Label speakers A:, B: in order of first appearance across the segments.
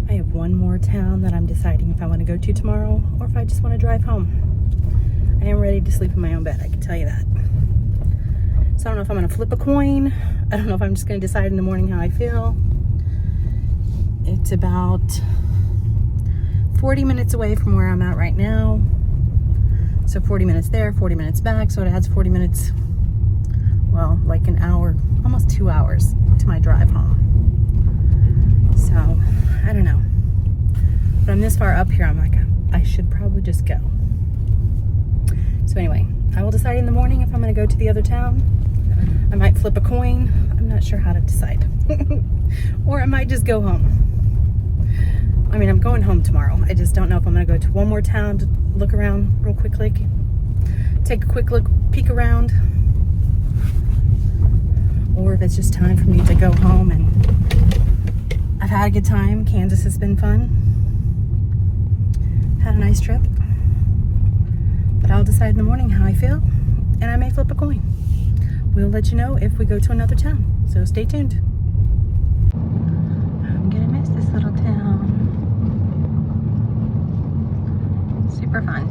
A: I have one more town that I'm deciding if I want to go to tomorrow or if I just want to drive home. I am ready to sleep in my own bed, I can tell you that. So I don't know if I'm going to flip a coin. I don't know if I'm just going to decide in the morning how I feel. It's about 40 minutes away from where I'm at right now. So 40 minutes there, 40 minutes back. So it adds 40 minutes, well, like an hour, almost 2 hours to my drive home. So I don't know. But I'm this far up here, I'm like, I should probably just go. So anyway, I will decide in the morning if I'm going to go to the other town. I might flip a coin. I'm not sure how to decide. Or I might just go home. I mean, I'm going home tomorrow. I just don't know if I'm going to go to one more town to look around real quickly. Take a quick peek around. Or if it's just time for me to go home. And I've had a good time. Kansas has been fun. Had a nice trip. But I'll decide in the morning how I feel. And I may flip a coin. We'll let you know if we go to another town. So stay tuned. I'm gonna miss this little town. Super fun.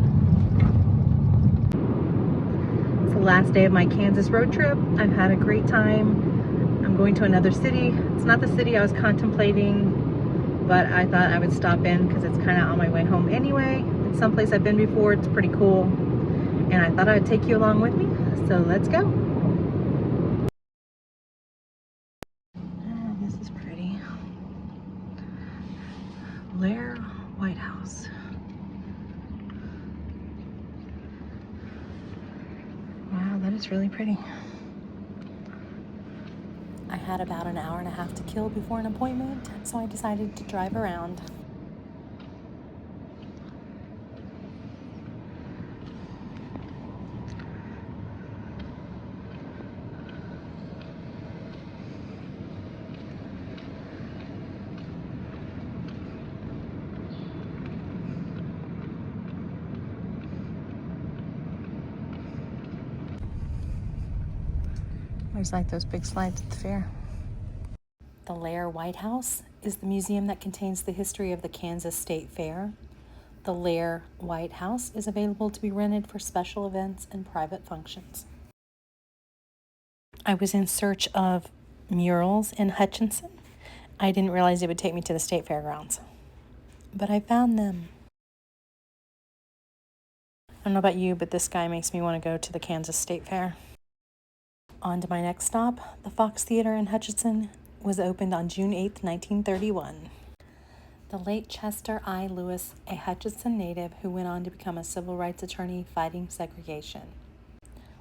A: It's the last day of my Kansas road trip. I've had a great time. I'm going to another city. It's not the city I was contemplating, but I thought I would stop in because it's kind of on my way home anyway. It's someplace I've been before. It's pretty cool. And I thought I would take you along with me. So let's go. This is pretty. Lair White House. Wow, that is really pretty. I had about an hour and a half to kill before an appointment, so I decided to drive around. I always like those big slides at the fair. The Lair White House is the museum that contains the history of the Kansas State Fair. The Lair White House is available to be rented for special events and private functions. I was in search of murals in Hutchinson. I didn't realize it would take me to the state fairgrounds, but I found them. I don't know about you, but this guy makes me want to go to the Kansas State Fair. On to my next stop. The Fox Theater in Hutchinson was opened on June 8, 1931. The late Chester I. Lewis, a Hutchinson native who went on to become a civil rights attorney fighting segregation.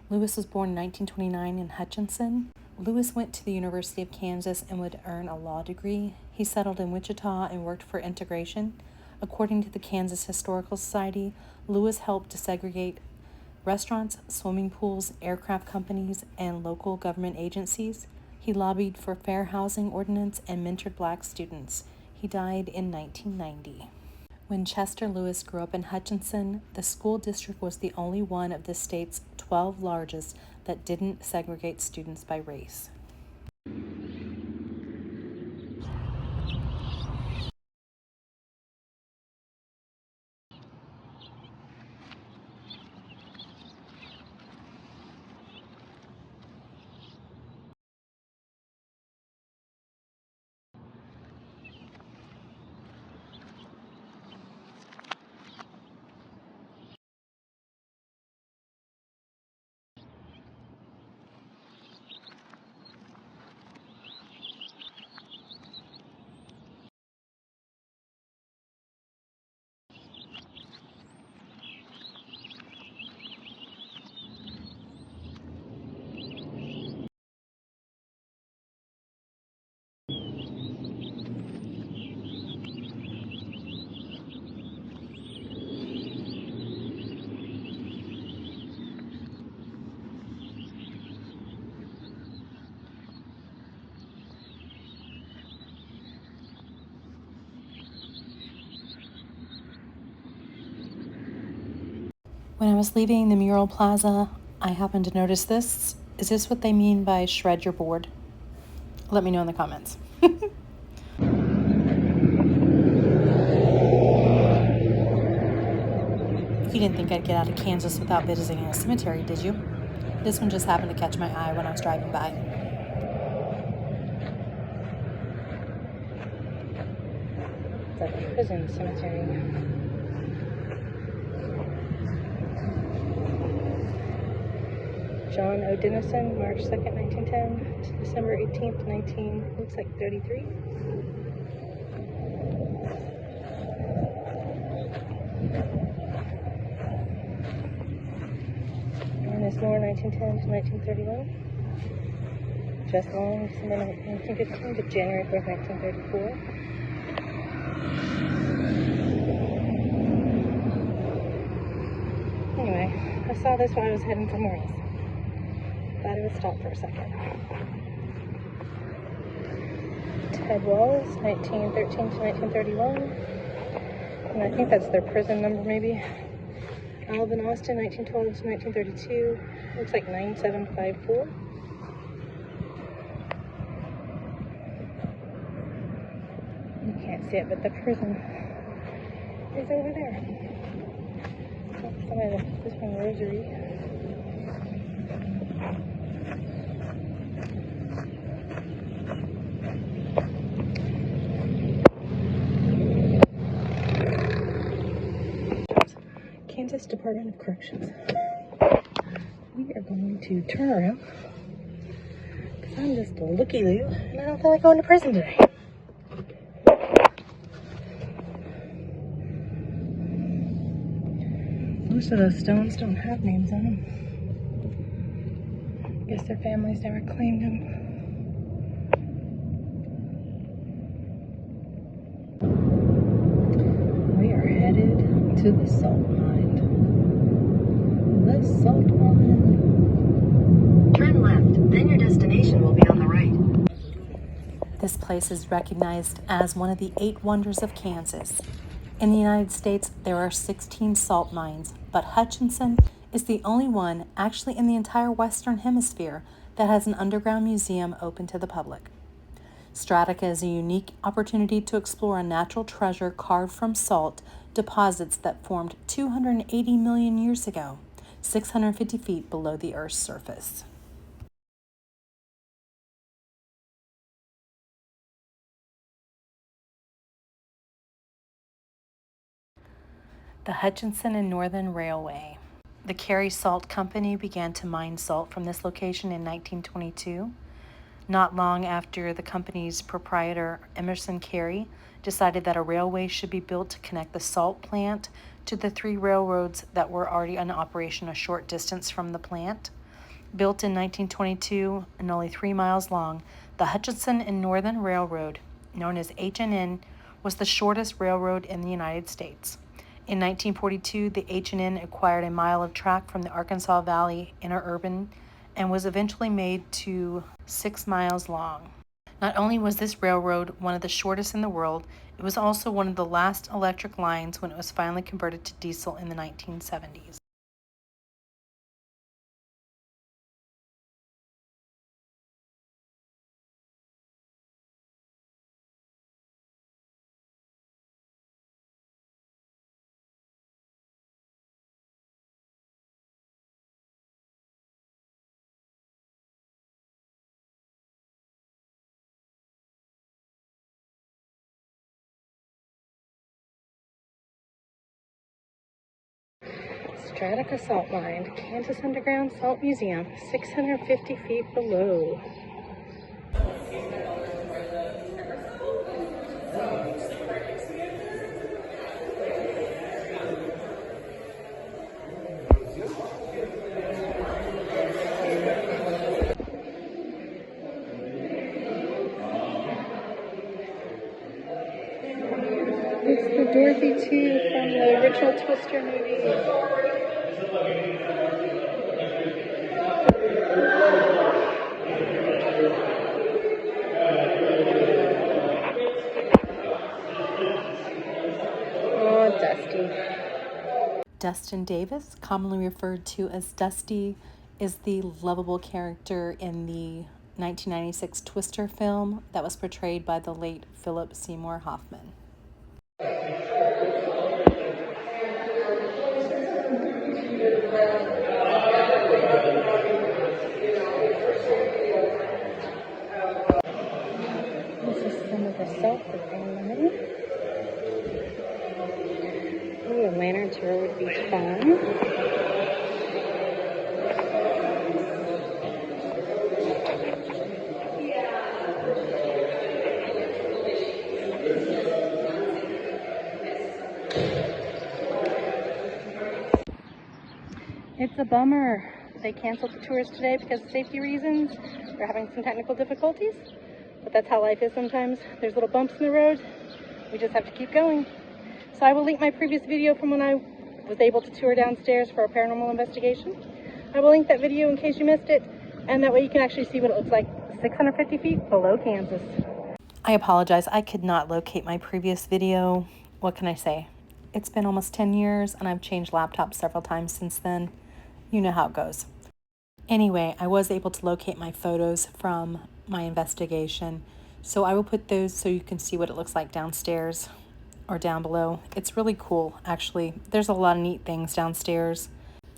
A: Lewis was born in 1929 in Hutchinson. Lewis went to the University of Kansas and would earn a law degree. He settled in Wichita and worked for integration. According to the Kansas Historical Society, Lewis helped to segregate restaurants, swimming pools, aircraft companies, and local government agencies. He lobbied for fair housing ordinance and mentored black students. He died in 1990. When Chester Lewis grew up in Hutchinson, the school district was the only one of the state's 12 largest that didn't segregate students by race. When I was leaving the mural plaza, I happened to notice this. Is this what they mean by shred your board? Let me know in the comments. didn't think I'd get out of Kansas without visiting a cemetery, did you? This one just happened to catch my eye when I was driving by. It's a prison cemetery. John O. Dennison, March 2nd, 1910 to December 18th, 33. Ernest Moore, 1910 to 1931. Jess Long, December 1915 to January 4th, 1934. Anyway, I saw this while I was heading for Maurice. Thought I would stop for a second. Ted Wallace, 1913 to 1931. And I think that's their prison number, maybe. Alvin Austin, 1912 to 1932. Looks like 9754. You can't see it, but the prison is over there. This one, Rosary. Kansas Department of Corrections. We are going to turn around because I'm just a looky-loo and I don't feel like going to prison today. Most of those stones don't have names on them. I guess their families never claimed them. We are headed to the salt mine. The salt mine. Turn left, then your destination will be on the right. This place is recognized as one of the 8 wonders of Kansas. In the United States, there are 16 salt mines, but Hutchinson is the only one actually in the entire Western Hemisphere that has an underground museum open to the public. Strataca is a unique opportunity to explore a natural treasure carved from salt deposits that formed 280 million years ago, 650 feet below the Earth's surface. The Hutchinson and Northern Railway. The Carey Salt Company began to mine salt from this location in 1922. Not long after, the company's proprietor, Emerson Carey, decided that a railway should be built to connect the salt plant to the 3 railroads that were already in operation a short distance from the plant. Built in 1922 and only 3 miles long, the Hutchinson and Northern Railroad, known as H&N, was the shortest railroad in the United States. In 1942, the H&N acquired a mile of track from the Arkansas Valley Interurban and was eventually made to 6 miles long. Not only was this railroad one of the shortest in the world, it was also one of the last electric lines when it was finally converted to diesel in the 1970s. Strataca Salt Mine, Kansas Underground Salt Museum, 650 feet below. It's the Dorothy 2 from the original Twister movie. Oh, Dusty. Dustin Davis, commonly referred to as Dusty, is the lovable character in the 1996 Twister film that was portrayed by the late Philip Seymour Hoffman. This is some of the soap that's online. Ooh, Lantern Tour would be fun. It's a bummer. They canceled the tours today because of safety reasons. They're having some technical difficulties, but that's how life is sometimes. There's little bumps in the road. We just have to keep going. So I will link my previous video from when I was able to tour downstairs for a paranormal investigation. I will link that video in case you missed it, and that way you can actually see what it looks like 650 feet below Kansas. I apologize, I could not locate my previous video. What can I say? It's been almost 10 years and I've changed laptops several times since then. You know how it goes. Anyway, I was able to locate my photos from my investigation, so I will put those so you can see what it looks like downstairs or down below. It's really cool, actually. There's a lot of neat things downstairs.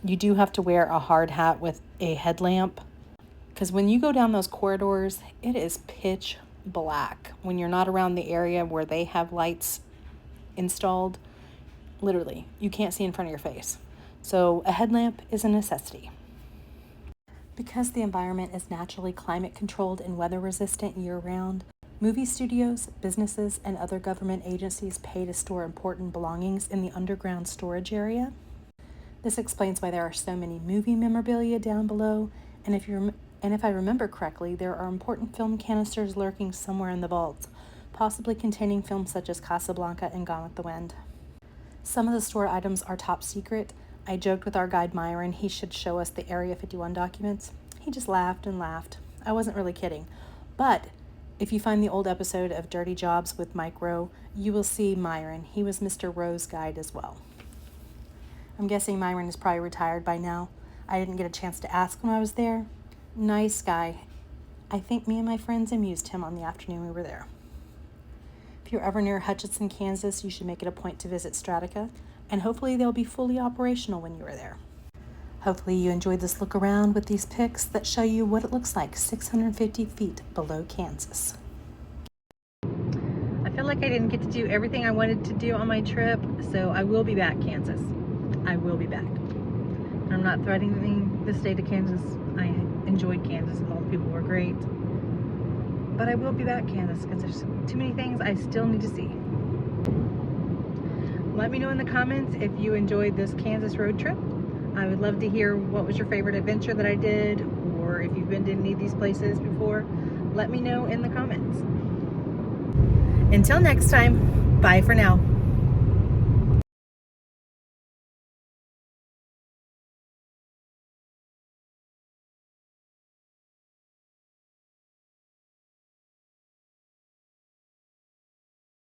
A: You do have to wear a hard hat with a headlamp, because when you go down those corridors, it is pitch black. When you're not around the area where they have lights installed, literally, you can't see in front of your face. So a headlamp is a necessity. Because the environment is naturally climate controlled and weather resistant year-round, movie studios, businesses, and other government agencies pay to store important belongings in the underground storage area. This explains why there are so many movie memorabilia down below, and if I remember correctly, there are important film canisters lurking somewhere in the vaults, possibly containing films such as Casablanca and Gone with the Wind. Some of the stored items are top secret. I joked with our guide Myron he should show us the Area 51 documents. He just laughed and laughed. I wasn't really kidding. But if you find the old episode of Dirty Jobs with Mike Rowe, you will see Myron. He was Mr. Rowe's guide as well. I'm guessing Myron is probably retired by now. I didn't get a chance to ask when I was there. Nice guy. I think me and my friends amused him on the afternoon we were there. If you're ever near Hutchinson, Kansas, you should make it a point to visit Stratica, and hopefully they'll be fully operational when you are there. Hopefully you enjoyed this look around with these pics that show you what it looks like 650 feet below Kansas. I feel like I didn't get to do everything I wanted to do on my trip, so I will be back, Kansas. I will be back. I'm not threatening the state of Kansas. I enjoyed Kansas and all the people were great. But I will be back, Kansas, because there's too many things I still need to see. Let me know in the comments if you enjoyed this Kansas road trip. I would love to hear what was your favorite adventure that I did, or if you've been to any of these places before, let me know in the comments. Until next time, bye for now.